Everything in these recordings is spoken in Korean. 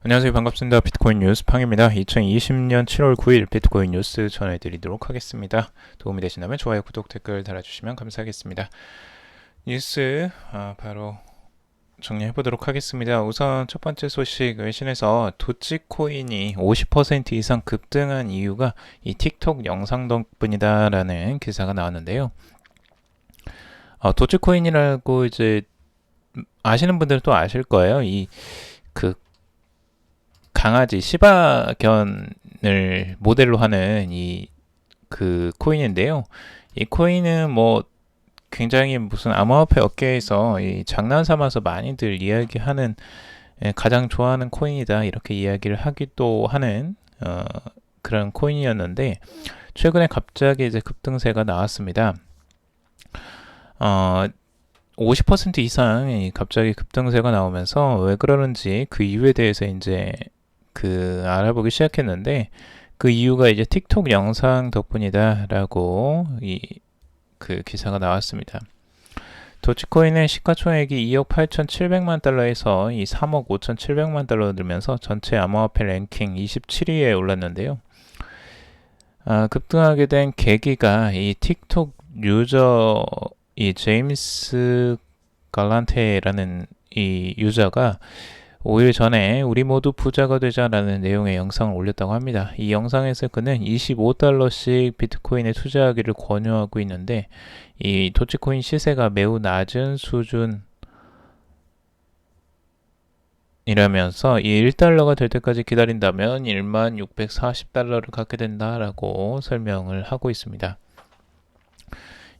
안녕하세요. 반갑습니다. 비트코인 뉴스 팡입니다. 2020년 7월 9일 비트코인 뉴스 전해드리도록 하겠습니다. 도움이 되신다면 좋아요, 구독, 댓글 달아주시면 감사하겠습니다. 뉴스 바로 정리해보도록 하겠습니다. 우선 첫 번째 소식, 외신에서 도치코인이 50% 이상 급등한 이유가 이 틱톡 영상 덕분이다라는 기사가 나왔는데요. 도치코인이라고 이제 아시는 분들은 또 아실 거예요. 그 강아지 시바견을 모델로 하는 그 코인인데요. 이 코인은 뭐 굉장히 무슨 암호화폐 업계에서 이 장난 삼아서 많이들 이야기하는 가장 좋아하는 코인이다 이렇게 이야기를 하기도 하는 그런 코인이었는데 최근에 갑자기 이제 급등세가 나왔습니다. 50% 이상 갑자기 급등세가 나오면서 왜 그러는지 그 이유에 대해서 이제 알아보기 시작했는데 그 이유가 이제 틱톡 영상 덕분이다라고 그 기사가 나왔습니다. 도치코인의 시가총액이 2억 8,700만 달러에서 이 3억 5,700만 달러로 늘면서 전체 암호화폐 랭킹 27위에 올랐는데요. 급등하게 된 계기가 이 틱톡 유저 이 제임스 갈란테라는 이 유저가 5일 전에 우리 모두 부자가 되자라는 내용의 영상을 올렸다고 합니다. 이 영상에서 그는 25달러씩 비트코인에 투자하기를 권유하고 있는데 이 도치코인 시세가 매우 낮은 수준이라면서 이 1달러가 될 때까지 기다린다면 1640달러를 갖게 된다라고 설명을 하고 있습니다.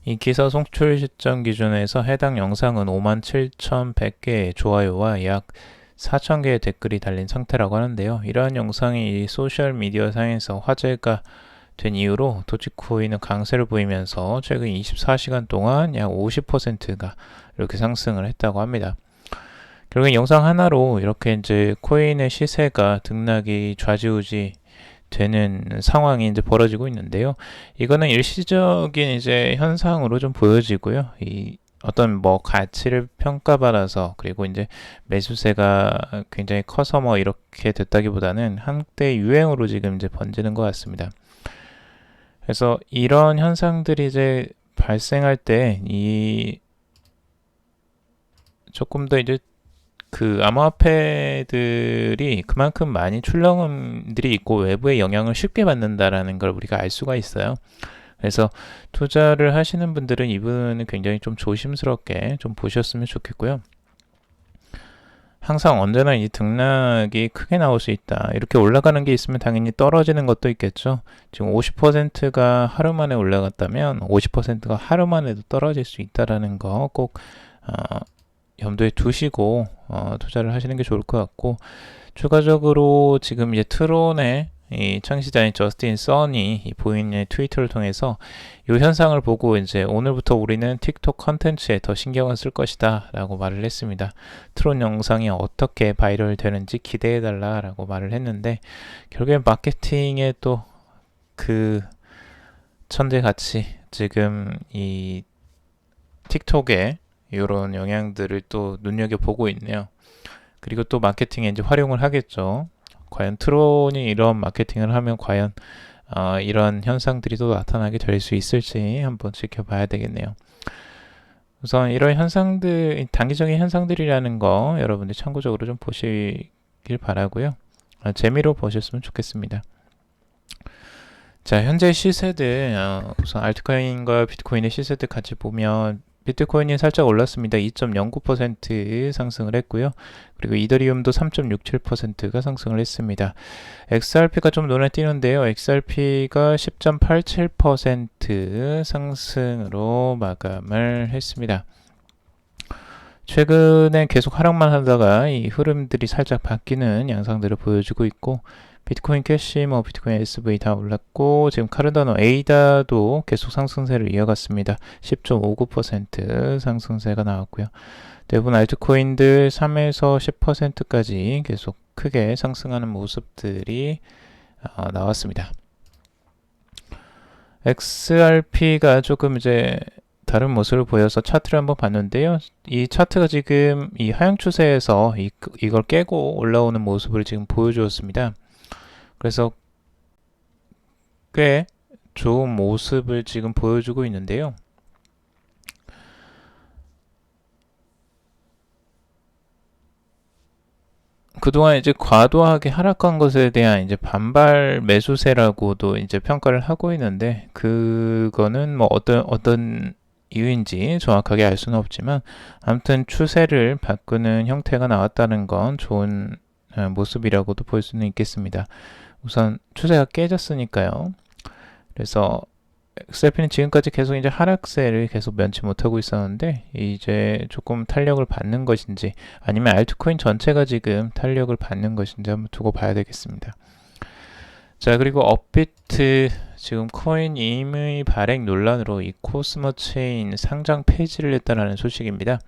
이 기사 송출 시점 기준에서 해당 영상은 57,100개의 좋아요와 약 4,000개의 댓글이 달린 상태라고 하는데요. 이러한 영상이 소셜미디어 상에서 화제가 된 이후로 도치코인은 강세를 보이면서 최근 24시간 동안 약 50%가 이렇게 상승을 했다고 합니다. 결국 영상 하나로 이렇게 이제 코인의 시세가 등락이 좌지우지 되는 상황이 이제 벌어지고 있는데요. 이거는 일시적인 이제 현상으로 좀 보여지고요. 어떤 뭐 가치를 평가받아서 그리고 이제 매수세가 굉장히 커서 뭐 이렇게 됐다기보다는 한때 유행으로 지금 이제 번지는 것 같습니다. 그래서 이런 현상들이 이제 발생할 때 조금 더 이제 암호화폐들이 그만큼 많이 출렁임들이 있고 외부의 영향을 쉽게 받는다라는 걸 우리가 알 수가 있어요. 그래서 투자를 하시는 분들은 이 부분은 굉장히 좀 조심스럽게 좀 보셨으면 좋겠고요. 항상 언제나 이 등락이 크게 나올 수 있다. 이렇게 올라가는 게 있으면 당연히 떨어지는 것도 있겠죠. 지금 50%가 하루 만에 올라갔다면 50%가 하루 만에도 떨어질 수 있다라는 거 꼭 염두에 두시고 투자를 하시는 게 좋을 것 같고, 추가적으로 지금 이제 트론의 이 창시자인 저스틴 선이 이 본인의 트위터를 통해서 이 현상을 보고 이제 오늘부터 우리는 틱톡 컨텐츠에 더 신경을 쓸 것이다 라고 말을 했습니다. 트론 영상이 어떻게 바이럴 되는지 기대해 달라 라고 말을 했는데, 결국에 마케팅에 또 그 천대같이 지금 이 틱톡에 이런 영향들을 또 눈여겨보고 있네요. 그리고 또 마케팅에 이제 활용을 하겠죠. 과연 트론이 이런 마케팅을 하면 과연 이런 현상들이 또 나타나게 될 수 있을지 한번 지켜봐야 되겠네요. 우선 이런 현상들, 단기적인 현상들이라는 거 여러분들 참고적으로 좀 보시길 바라고요. 재미로 보셨으면 좋겠습니다. 자, 현재 시세들, 우선 알트코인과 비트코인의 시세들 같이 보면 비트코인이 살짝 올랐습니다. 2.09% 상승을 했고요. 그리고 이더리움도 3.67%가 상승을 했습니다. XRP가 좀 눈에 띄는데요. XRP가 10.87% 상승으로 마감을 했습니다. 최근에 계속 하락만 하다가 이 흐름들이 살짝 바뀌는 양상들을 보여주고 있고, 비트코인 캐시, 비트코인 SV 다 올랐고, 지금 카르다노 에이다도 계속 상승세를 이어갔습니다. 10.59% 상승세가 나왔고요. 대부분 알트코인들 3에서 10%까지 계속 크게 상승하는 모습들이 나왔습니다. XRP가 조금 이제 다른 모습을 보여서 차트를 한번 봤는데요. 이 차트가 지금 이 하향 추세에서 이걸 깨고 올라오는 모습을 지금 보여주었습니다. 그래서 꽤 좋은 모습을 지금 보여주고 있는데요. 그동안 이제 과도하게 하락한 것에 대한 이제 반발 매수세라고도 이제 평가를 하고 있는데, 그거는 뭐 어떤 이유인지 정확하게 알 수는 없지만, 아무튼 추세를 바꾸는 형태가 나왔다는 건 좋은 모습이라고도 볼 수는 있겠습니다. 우선 추세가 깨졌으니까요. 그래서 엑셀피는 지금까지 계속 이제 하락세를 계속 면치 못하고 있었는데, 이제 조금 탄력을 받는 것인지 아니면 알트코인 전체가 지금 탄력을 받는 것인지 한번 두고 봐야 되겠습니다. 자, 그리고 업비트 지금 코인 임의 발행 논란으로 이 코스모 체인 상장 폐지를 했다는 소식입니다.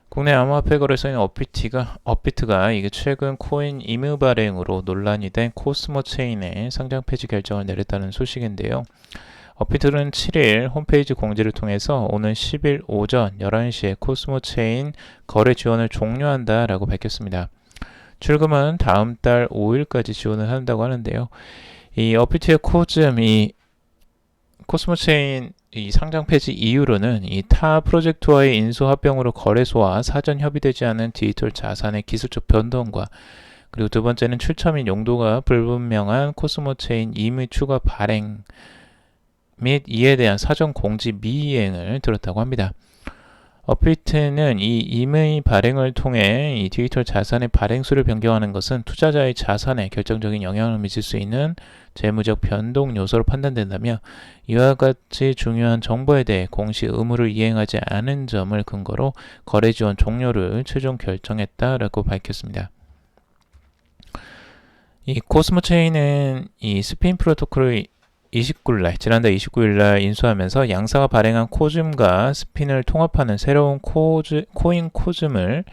국내 암호화폐 거래소인 업비트가 이게 최근 코인 임의 발행으로 논란이 된 코스모 체인의 상장 폐지 결정을 내렸다는 소식인데요. 업비트는 7일 홈페이지 공지를 통해서 오는 10일 오전 11시에 코스모 체인 거래 지원을 종료한다라고 밝혔습니다. 출금은 다음 달 5일까지 지원을 한다고 하는데요. 이 업비트의 이 코스모 체인 이 상장 폐지 이유로는 이 타 프로젝트와의 인수 합병으로 거래소와 사전 협의되지 않은 디지털 자산의 기술적 변동과, 그리고 두 번째는 출처 및 용도가 불분명한 코스모 체인 임의 추가 발행 및 이에 대한 사전 공지 미이행을 들었다고 합니다. 업비트는 이 임의 발행을 통해 이 디지털 자산의 발행수를 변경하는 것은 투자자의 자산에 결정적인 영향을 미칠 수 있는 재무적 변동 요소로 판단된다며, 이와 같이 중요한 정보에 대해 공시 의무를 이행하지 않은 점을 근거로 거래 지원 종료를 최종 결정했다라고 밝혔습니다. 이 코스모 체인은 이 스핀 프로토콜을 지난달 29일날 인수하면서 양사가 발행한 코즘과 스핀을 통합하는 새로운 코인 코즘을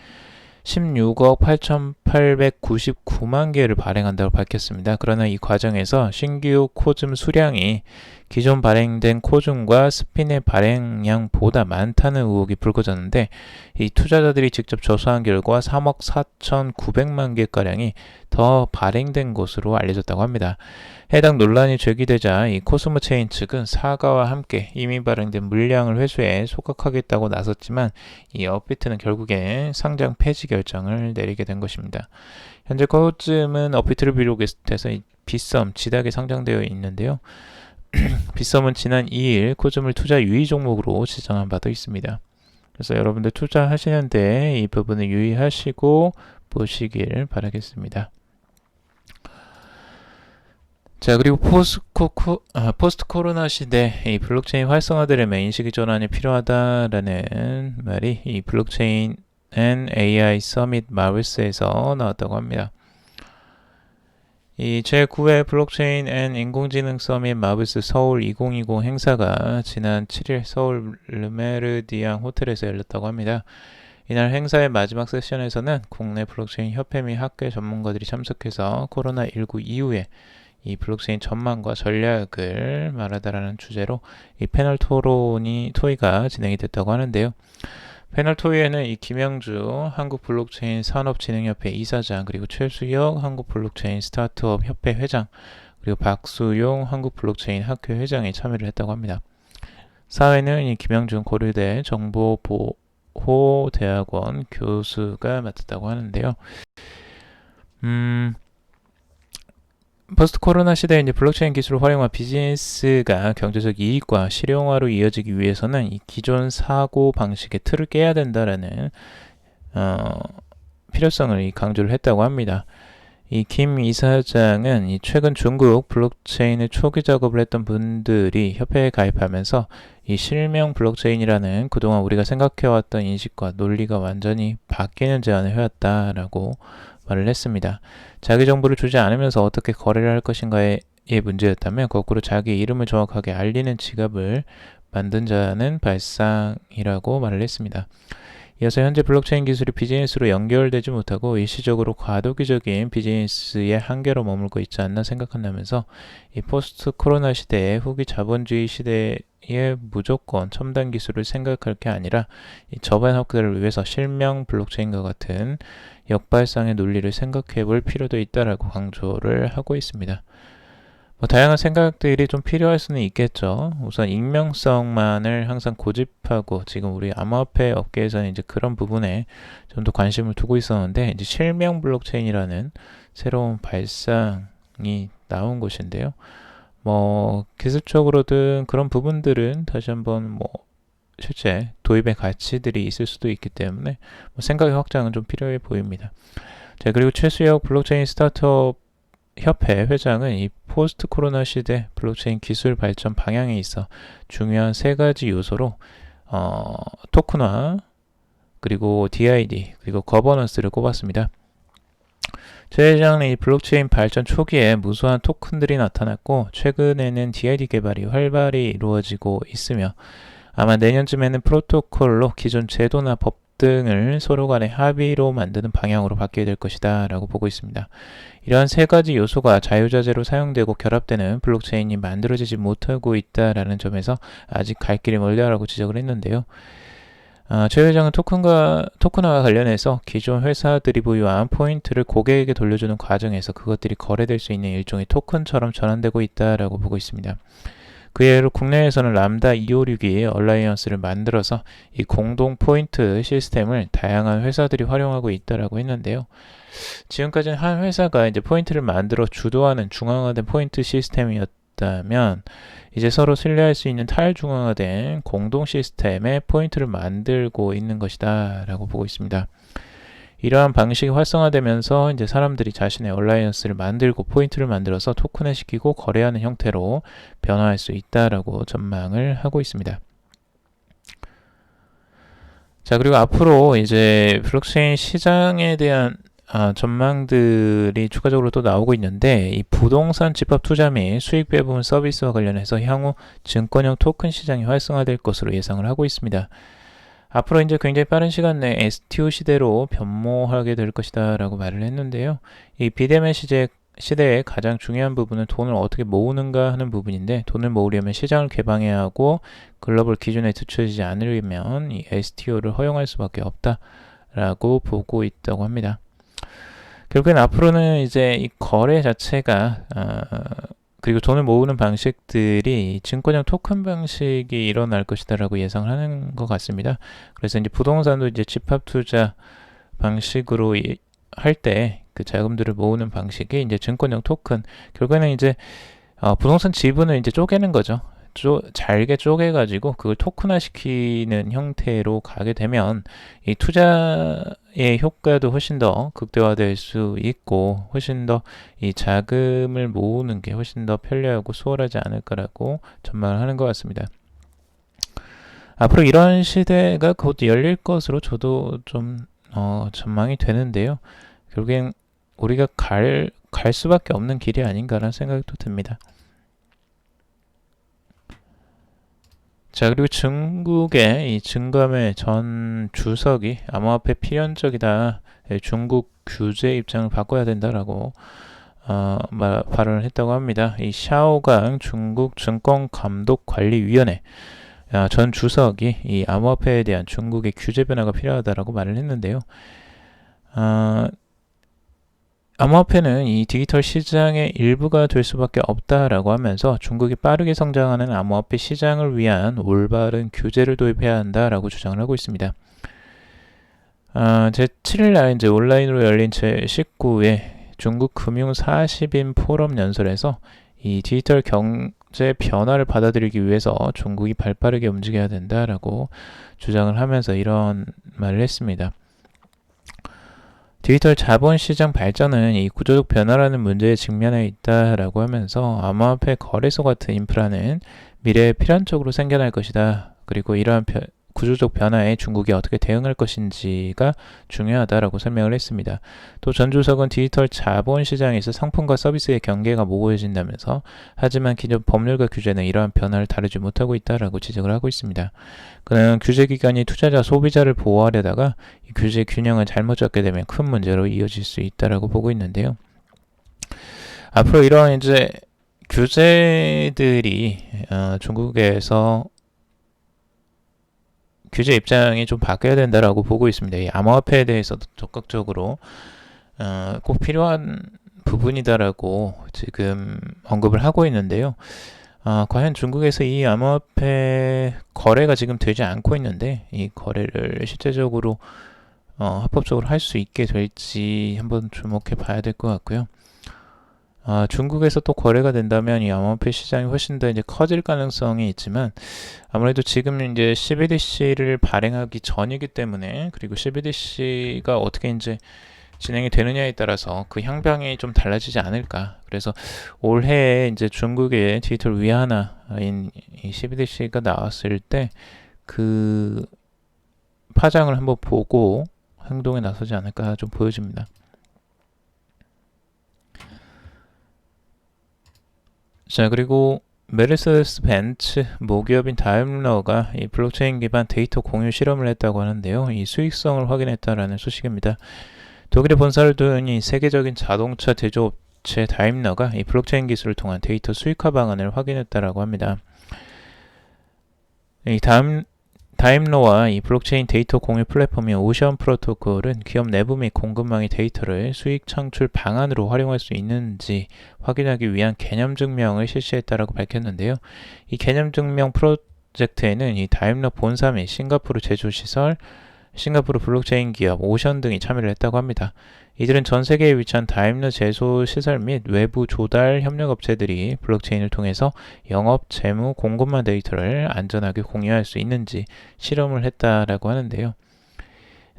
16억 8,899만 개를 발행한다고 밝혔습니다. 그러나 이 과정에서 신규 코즘 수량이 기존 발행된 코즘과 스핀의 발행량보다 많다는 의혹이 불거졌는데, 이 투자자들이 직접 조사한 결과 3억 4,900만 개가량이 더 발행된 것으로 알려졌다고 합니다. 해당 논란이 제기되자 이 코스모 체인 측은 사과와 함께 이미 발행된 물량을 회수해 소각하겠다고 나섰지만, 이 업비트는 결국에 상장 폐지 결정을 내리게 된 것입니다. 현재 코즘은 업비트를 비롯해서 빗썸, 지닥에 상장되어 있는데요. 빗썸은 지난 2일 코즘을 투자 유의 종목으로 지정한 바도 있습니다. 그래서 여러분들 투자하시는데 이 부분을 유의하시고 보시길 바라겠습니다. 자, 그리고 포스트 코로나 시대 이 블록체인 활성화되려면 인식의 전환이 필요하다라는 말이 이 블록체인 앤 AI 서밋 마블스에서 나왔다고 합니다. 이 제9회 블록체인 앤 인공지능 서밋 마블스 서울 2020 행사가 지난 7일 서울 르메르디앙 호텔에서 열렸다고 합니다. 이날 행사의 마지막 세션에서는 국내 블록체인 협회 및 학계 전문가들이 참석해서 코로나19 이후에 이 블록체인 전망과 전략을 말하다라는 주제로 이 패널 토의가 진행이 됐다고 하는데요. 패널 토의에는 이 김영주 한국 블록체인 산업진흥협회 이사장, 그리고 최수혁 한국 블록체인 스타트업 협회 회장, 그리고 박수용 한국 블록체인 학회 회장이 참여를 했다고 합니다. 사회는 이 김영준 고려대 정보보호대학원 교수가 맡았다고 하는데요. 포스트 코로나 시대에 이제 블록체인 기술을 활용한 비즈니스가 경제적 이익과 실용화로 이어지기 위해서는 이 기존 사고 방식의 틀을 깨야 된다라는 필요성을 강조를 했다고 합니다. 이 김 이사장은 이 최근 중국 블록체인의 초기 작업을 했던 분들이 협회에 가입하면서 이 실명 블록체인이라는 그동안 우리가 생각해왔던 인식과 논리가 완전히 바뀌는 제안을 해왔다라고 말을 했습니다. 자기 정보를 주지 않으면서 어떻게 거래를 할 것인가의 문제였다면, 거꾸로 자기 이름을 정확하게 알리는 지갑을 만든 자는 발상이라고 말을 했습니다. 이어서 현재 블록체인 기술이 비즈니스로 연결되지 못하고 일시적으로 과도기적인 비즈니스의 한계로 머물고 있지 않나 생각한다면서 이 포스트 코로나 시대의 후기 자본주의 시대에 무조건 첨단 기술을 생각할 게 아니라 이 저변 확대를 위해서 실명 블록체인과 같은 역발상의 논리를 생각해 볼 필요도 있다라고 강조를 하고 있습니다. 다양한 생각들이 좀 필요할 수는 있겠죠. 우선 익명성만을 항상 고집하고 지금 우리 암호화폐 업계에서는 이제 그런 부분에 좀 더 관심을 두고 있었는데 이제 실명 블록체인이라는 새로운 발상이 나온 것인데요. 기술적으로든 그런 부분들은 다시 한번 실제 도입의 가치들이 있을 수도 있기 때문에 생각의 확장은 좀 필요해 보입니다. 자, 그리고 최수혁 블록체인 스타트업 협회 회장은 이 포스트 코로나 시대 블록체인 기술 발전 방향에 있어 중요한 세 가지 요소로 토큰화, 그리고 DID, 그리고 거버넌스를 꼽았습니다. 최 회장은 이 블록체인 발전 초기에 무수한 토큰들이 나타났고 최근에는 DID 개발이 활발히 이루어지고 있으며 아마 내년쯤에는 프로토콜로 기존 제도나 법 등을 서로 간의 합의로 만드는 방향으로 바뀌게 될 것이다 라고 보고 있습니다. 이러한 세 가지 요소가 자유자재로 사용되고 결합되는 블록체인이 만들어지지 못하고 있다라는 점에서 아직 갈 길이 멀다라고 지적을 했는데요. 최 회장은 토큰화와 관련해서 기존 회사들이 보유한 포인트를 고객에게 돌려주는 과정에서 그것들이 거래될 수 있는 일종의 토큰처럼 전환되고 있다라고 보고 있습니다. 그 예로 국내에서는 람다 256이 얼라이언스를 만들어서 이 공동 포인트 시스템을 다양한 회사들이 활용하고 있다라고 했는데요. 지금까지는 한 회사가 이제 포인트를 만들어 주도하는 중앙화된 포인트 시스템이었다면 이제 서로 신뢰할 수 있는 탈중앙화된 공동 시스템의 포인트를 만들고 있는 것이다라고 보고 있습니다. 이러한 방식이 활성화되면서 이제 사람들이 자신의 얼라이언스를 만들고 포인트를 만들어서 토큰화시키고 거래하는 형태로 변화할 수 있다라고 전망을 하고 있습니다. 자, 그리고 앞으로 이제 블록체인 시장에 대한 전망들이 추가적으로 또 나오고 있는데 이 부동산 집합 투자 및 수익 배분 서비스와 관련해서 향후 증권형 토큰 시장이 활성화될 것으로 예상을 하고 있습니다. 앞으로 이제 굉장히 빠른 시간 내에 STO 시대로 변모하게 될 것이다 라고 말을 했는데요. 이 비대면 시대의 가장 중요한 부분은 돈을 어떻게 모으는가 하는 부분인데 돈을 모으려면 시장을 개방해야 하고 글로벌 기준에 뒤처지지 않으려면 이 STO를 허용할 수밖에 없다라고 보고 있다고 합니다. 결국엔 앞으로는 이제 이 거래 자체가 그리고 돈을 모으는 방식들이 증권형 토큰 방식이 일어날 것이다라고 예상을 하는 것 같습니다. 그래서 이제 부동산도 이제 집합 투자 방식으로 할 때 그 자금들을 모으는 방식이 이제 증권형 토큰, 결국에는 이제 부동산 지분을 이제 쪼개는 거죠. 잘게 쪼개가지고 그걸 토큰화 시키는 형태로 가게 되면 이 투자의 효과도 훨씬 더 극대화될 수 있고 훨씬 더 이 자금을 모으는 게 훨씬 더 편리하고 수월하지 않을까라고 전망을 하는 것 같습니다. 앞으로 이런 시대가 곧 열릴 것으로 저도 좀 전망이 되는데요. 결국엔 우리가 갈 수밖에 없는 길이 아닌가라는 생각도 듭니다. 자, 그리고 중국의 이 증감회 전 주석이 암호화폐 필연적이다, 중국 규제 입장을 바꿔야 된다라고 발언을 했다고 합니다. 이 샤오강 중국 증권감독관리위원회 전 주석이 이 암호화폐에 대한 중국의 규제 변화가 필요하다라고 말을 했는데요. 암호화폐는 이 디지털 시장의 일부가 될 수밖에 없다라고 하면서 중국이 빠르게 성장하는 암호화폐 시장을 위한 올바른 규제를 도입해야 한다라고 주장을 하고 있습니다. 제7일날 이제 온라인으로 열린 제19회 중국 금융 40인 포럼 연설에서 이 디지털 경제 변화를 받아들이기 위해서 중국이 발빠르게 움직여야 된다라고 주장을 하면서 이런 말을 했습니다. 디지털 자본시장 발전은 이 구조적 변화라는 문제에 직면해 있다라고 하면서 암호화폐 거래소 같은 인프라는 미래에 필연적으로 생겨날 것이다. 그리고 이러한 구조적 변화에 중국이 어떻게 대응할 것인지가 중요하다라고 설명을 했습니다. 또 전 주석은 디지털 자본 시장에서 상품과 서비스의 경계가 모호해진다면서 하지만 기존 법률과 규제는 이러한 변화를 다루지 못하고 있다라고 지적을 하고 있습니다. 그는 규제기관이 투자자, 소비자를 보호하려다가 이 규제 균형을 잘못 잡게 되면 큰 문제로 이어질 수 있다라고 보고 있는데요. 앞으로 이러한 이제 규제들이 중국에서 규제 입장이 좀 바뀌어야 된다라고 보고 있습니다. 이 암호화폐에 대해서도 적극적으로 꼭 필요한 부분이다라고 지금 언급을 하고 있는데요. 과연 중국에서 이 암호화폐 거래가 지금 되지 않고 있는데 이 거래를 실제적으로 합법적으로 할 수 있게 될지 한번 주목해 봐야 될 것 같고요. 중국에서 또 거래가 된다면 이 암호화폐 시장이 훨씬 더 이제 커질 가능성이 있지만 아무래도 지금 이제 CBDC를 발행하기 전이기 때문에 그리고 CBDC가 어떻게 이제 진행이 되느냐에 따라서 그 향방이 좀 달라지지 않을까. 그래서 올해 이제 중국의 디지털 위안화인 이 CBDC가 나왔을 때 그 파장을 한번 보고 행동에 나서지 않을까 좀 보여집니다. 자, 그리고 메르세데스 벤츠 모기업인 다임러가 이 블록체인 기반 데이터 공유 실험을 했다고 하는데요. 이 수익성을 확인했다라는 소식입니다. 독일의 본사를 둔 이 세계적인 자동차 제조업체 다임러가 이 블록체인 기술을 통한 데이터 수익화 방안을 확인했다라고 합니다. 이 다임러와 이 블록체인 데이터 공유 플랫폼인 오션 프로토콜은 기업 내부 및 공급망의 데이터를 수익 창출 방안으로 활용할 수 있는지 확인하기 위한 개념 증명을 실시했다라고 밝혔는데요. 이 개념 증명 프로젝트에는 이 다임러 본사 및 싱가포르 제조시설, 싱가포르 블록체인 기업, 오션 등이 참여를 했다고 합니다. 이들은 전 세계에 위치한 다임러 제조 시설 및 외부 조달 협력 업체들이 블록체인을 통해서 영업, 재무, 공급망 데이터를 안전하게 공유할 수 있는지 실험을 했다라고 하는데요.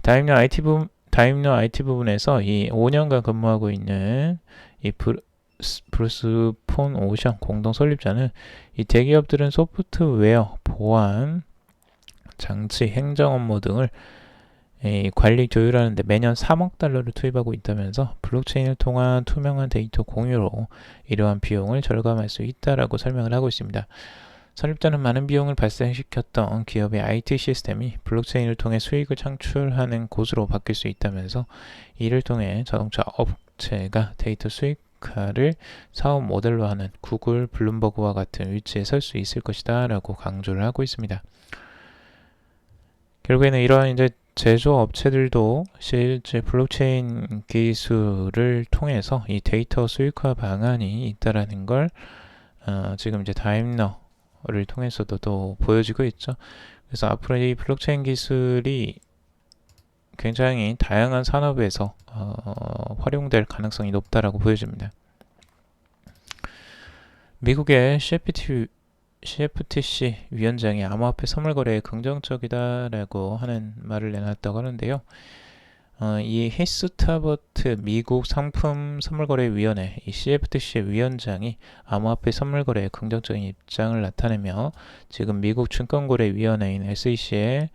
다임러 IT 부분에서 이 5년간 근무하고 있는 이 브루스 폰 오션 공동 설립자는 이 대기업들은 소프트웨어, 보안, 장치, 행정 업무 등을 관리 조율하는데 매년 3억 달러를 투입하고 있다면서 블록체인을 통한 투명한 데이터 공유로 이러한 비용을 절감할 수 있다라고 설명을 하고 있습니다. 설립자는 많은 비용을 발생시켰던 기업의 IT 시스템이 블록체인을 통해 수익을 창출하는 곳으로 바뀔 수 있다면서 이를 통해 자동차 업체가 데이터 수익화를 사업 모델로 하는 구글, 블룸버그와 같은 위치에 설 수 있을 것이다 라고 강조를 하고 있습니다. 결국에는 이러한 이제 제조업체들도 실제 블록체인 기술을 통해서 이 데이터 수익화 방안이 있다라는 걸 지금 이제 다임러를 통해서도 또 보여지고 있죠. 그래서 앞으로 이 블록체인 기술이 굉장히 다양한 산업에서 활용될 가능성이 높다라고 보여집니다. 미국의 CFTC 위원장이 암호화폐 선물 거래에 긍정적이다라고 하는 말을 내놨다고 하는데요. 이 히스타버트 미국 상품 선물거래위원회 이 CFTC의 위원장이 암호화폐 선물거래에 긍정적인 입장을 나타내며 지금 미국 증권거래위원회인 SEC의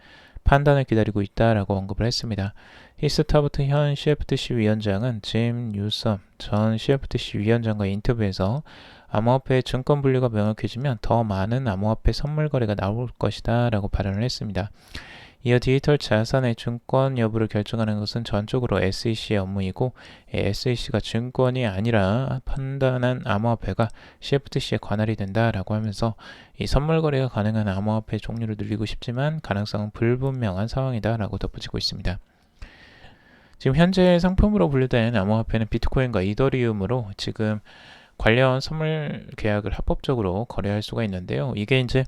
판단을 기다리고 있다라고 언급을 했습니다. 히스타버트 현 CFTC 위원장은 짐 뉴섬 전 CFTC 위원장과 인터뷰에서 암호화폐 증권 분류가 명확해지면 더 많은 암호화폐 선물 거래가 나올 것이다 라고 발언을 했습니다. 이어 디지털 자산의 증권 여부를 결정하는 것은 전적으로 SEC의 업무이고 SEC가 증권이 아니라 판단한 암호화폐가 CFTC의 관할이 된다라고 하면서 이 선물 거래가 가능한 암호화폐 종류를 늘리고 싶지만 가능성은 불분명한 상황이다라고 덧붙이고 있습니다. 지금 현재 상품으로 분류된 암호화폐는 비트코인과 이더리움으로 지금 관련 선물 계약을 합법적으로 거래할 수가 있는데요. 이게 이제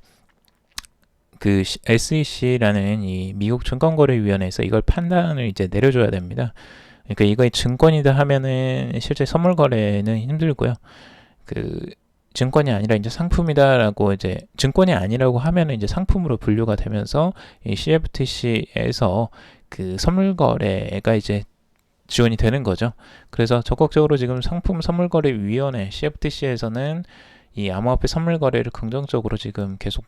그 SEC라는 이 미국 증권거래위원회에서 이걸 판단을 이제 내려줘야 됩니다. 그러니까 이거 증권이다 하면은 실제 선물 거래는 힘들고요. 그 증권이 아니라 이제 상품이다라고 이제 증권이 아니라고 하면은 이제 상품으로 분류가 되면서 이 CFTC에서 그 선물 거래가 이제 지원이 되는 거죠. 그래서 적극적으로 지금 상품 선물거래위원회 CFTC에서는 이 암호화폐 선물 거래를 긍정적으로 지금 계속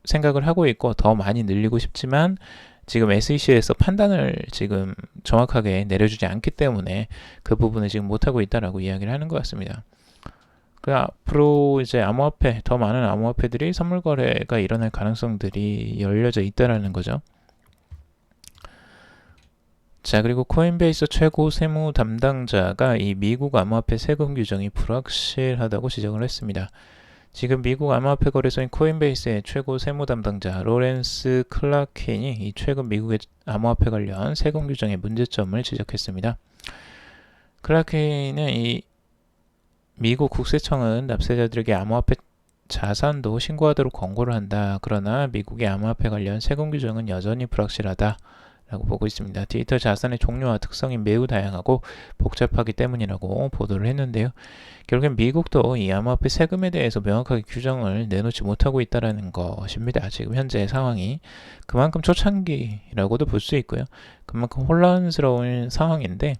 생각을 하고 있고 더 많이 늘리고 싶지만 지금 SEC에서 판단을 지금 정확하게 내려주지 않기 때문에 그 부분을 지금 못하고 있다라고 이야기를 하는 것 같습니다. 그 앞으로 이제 암호화폐, 더 많은 암호화폐들이 선물 거래가 일어날 가능성들이 열려져 있다라는 거죠. 자, 그리고 코인베이스 최고 세무 담당자가 이 미국 암호화폐 세금 규정이 불확실하다고 지적을 했습니다. 지금 미국 암호화폐 거래소인 코인베이스의 최고 세무 담당자 로렌스 클라켄이 이 최근 미국의 암호화폐 관련 세금 규정의 문제점을 지적했습니다. 클라켄은 이 미국 국세청은 납세자들에게 암호화폐 자산도 신고하도록 권고를 한다. 그러나 미국의 암호화폐 관련 세금 규정은 여전히 불확실하다. 라고 보고 있습니다. 디지털 자산의 종류와 특성이 매우 다양하고 복잡하기 때문이라고 보도를 했는데요. 결국엔 미국도 이 암호화폐 세금에 대해서 명확하게 규정을 내놓지 못하고 있다는 것입니다. 지금 현재 상황이 그만큼 초창기라고도 볼 수 있고요. 그만큼 혼란스러운 상황인데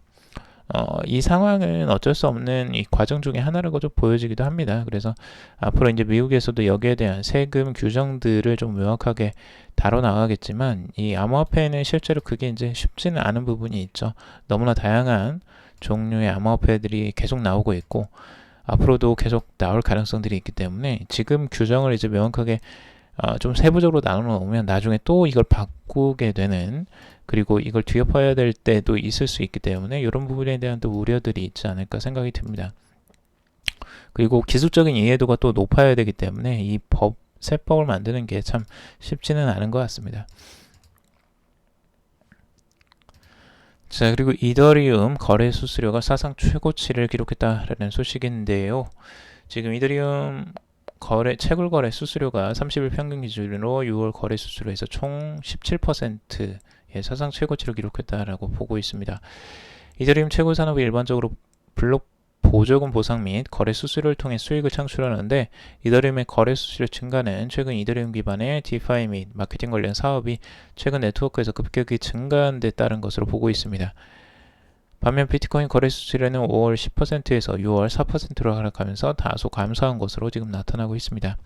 이 상황은 어쩔 수 없는 이 과정 중에 하나라고 좀 보여지기도 합니다. 그래서 앞으로 이제 미국에서도 여기에 대한 세금 규정들을 좀 명확하게 다뤄 나가겠지만 이 암호화폐는 실제로 그게 이제 쉽지는 않은 부분이 있죠. 너무나 다양한 종류의 암호화폐들이 계속 나오고 있고 앞으로도 계속 나올 가능성들이 있기 때문에 지금 규정을 이제 명확하게 좀 세부적으로 나눠 놓으면 나중에 또 이걸 바꾸게 되는 그리고 이걸 뒤엎어야 될 때도 있을 수 있기 때문에 이런 부분에 대한 또 우려들이 있지 않을까 생각이 듭니다. 그리고 기술적인 이해도가 또 높아야 되기 때문에 이 세법을 만드는 게 참 쉽지는 않은 것 같습니다. 자, 그리고 이더리움 거래 수수료가 사상 최고치를 기록했다라는 소식인데요. 지금 이더리움 채굴 거래 수수료가 30일 평균 기준으로 6월 거래 수수료에서 총 17%의 사상 최고치를 기록했다라고 보고 있습니다. 이더리움 채굴 산업이 일반적으로 블록 보조금 보상 및 거래 수수료를 통해 수익을 창출하는데 이더리움의 거래 수수료 증가는 최근 이더리움 기반의 디파이 및 마케팅 관련 사업이 최근 네트워크에서 급격히 증가한 데 따른 것으로 보고 있습니다. 반면 비트코인 거래 수수료는 5월 10%에서 6월 4%로 하락하면서 다소 감소한 것으로 지금 나타나고 있습니다.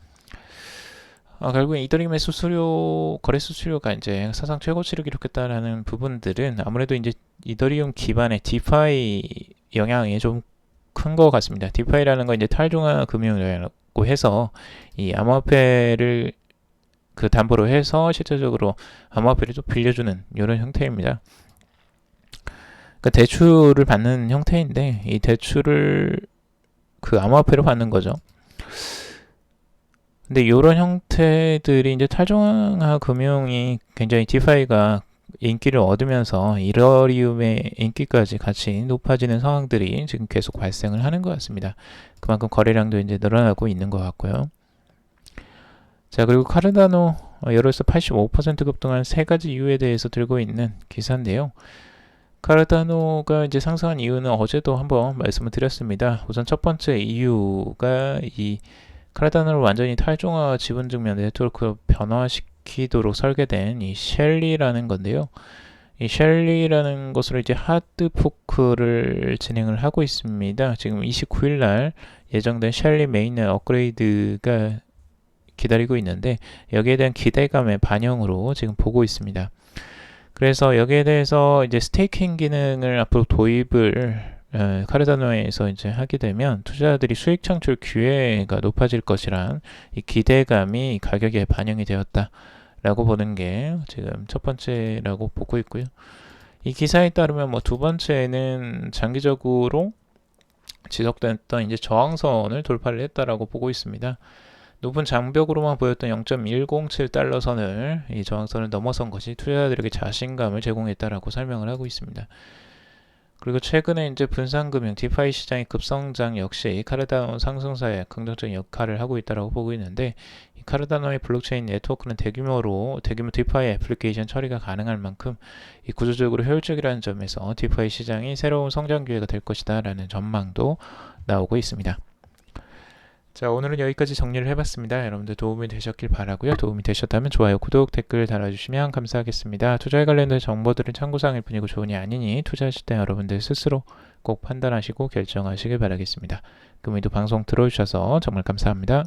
결국엔 이더리움의 거래 수수료가 이제 사상 최고치를 기록했다라는 부분들은 아무래도 이제 이더리움 기반의 디파이 영향이 좀 큰 것 같습니다. 디파이라는 건 이제 탈중앙 금융이라고 해서 이 암호화폐를 그 담보로 해서 실질적으로 암호화폐를 좀 빌려주는 이런 형태입니다. 그러니까 대출을 받는 형태인데 이 대출을 그 암호화폐로 받는 거죠. 근데 이런 형태들이 이제 탈중앙화 금융이 굉장히 디파이가 인기를 얻으면서 이더리움의 인기까지 같이 높아지는 상황들이 지금 계속 발생을 하는 것 같습니다. 그만큼 거래량도 이제 늘어나고 있는 것 같고요. 자, 그리고 카르다노 열흘서 85% 급등한 세 가지 이유에 대해서 들고 있는 기사인데요. 카르다노가 이제 상승한 이유는 어제도 한번 말씀을 드렸습니다. 우선 첫 번째 이유가 이 카르다노를 완전히 탈중앙화 지분 증명 네트워크로 변화시키도록 설계된 이 셸리라는 건데요. 이 셸리라는 것으로 이제 하드 포크를 진행을 하고 있습니다. 지금 29일 날 예정된 셸리 메인넷 업그레이드가 기다리고 있는데 여기에 대한 기대감의 반영으로 지금 보고 있습니다. 그래서 여기에 대해서 이제 스테이킹 기능을 앞으로 도입을 카르다노에서 이제 하게 되면 투자자들이 수익 창출 기회가 높아질 것이란 이 기대감이 가격에 반영이 되었다라고 보는 게 지금 첫 번째라고 보고 있고요. 이 기사에 따르면 두 번째는 장기적으로 지속됐던 이제 저항선을 돌파를 했다라고 보고 있습니다. 높은 장벽으로만 보였던 0.107달러 선을 이 저항선을 넘어선 것이 투자자들에게 자신감을 제공했다라고 설명을 하고 있습니다. 그리고 최근에 이제 분산금융 디파이 시장의 급성장 역시 카르다노 상승사에 긍정적인 역할을 하고 있다고 보고 있는데 이 카르다노의 블록체인 네트워크는 대규모 디파이 애플리케이션 처리가 가능할 만큼 이 구조적으로 효율적이라는 점에서 디파이 시장이 새로운 성장 기회가 될 것이다 라는 전망도 나오고 있습니다. 자, 오늘은 여기까지 정리를 해봤습니다. 여러분들 도움이 되셨길 바라고요. 도움이 되셨다면 좋아요, 구독, 댓글 달아주시면 감사하겠습니다. 투자에 관련된 정보들은 참고사항일 뿐이고 조언이 아니니 투자하실 때 여러분들 스스로 꼭 판단하시고 결정하시길 바라겠습니다. 금일도 방송 들어주셔서 정말 감사합니다.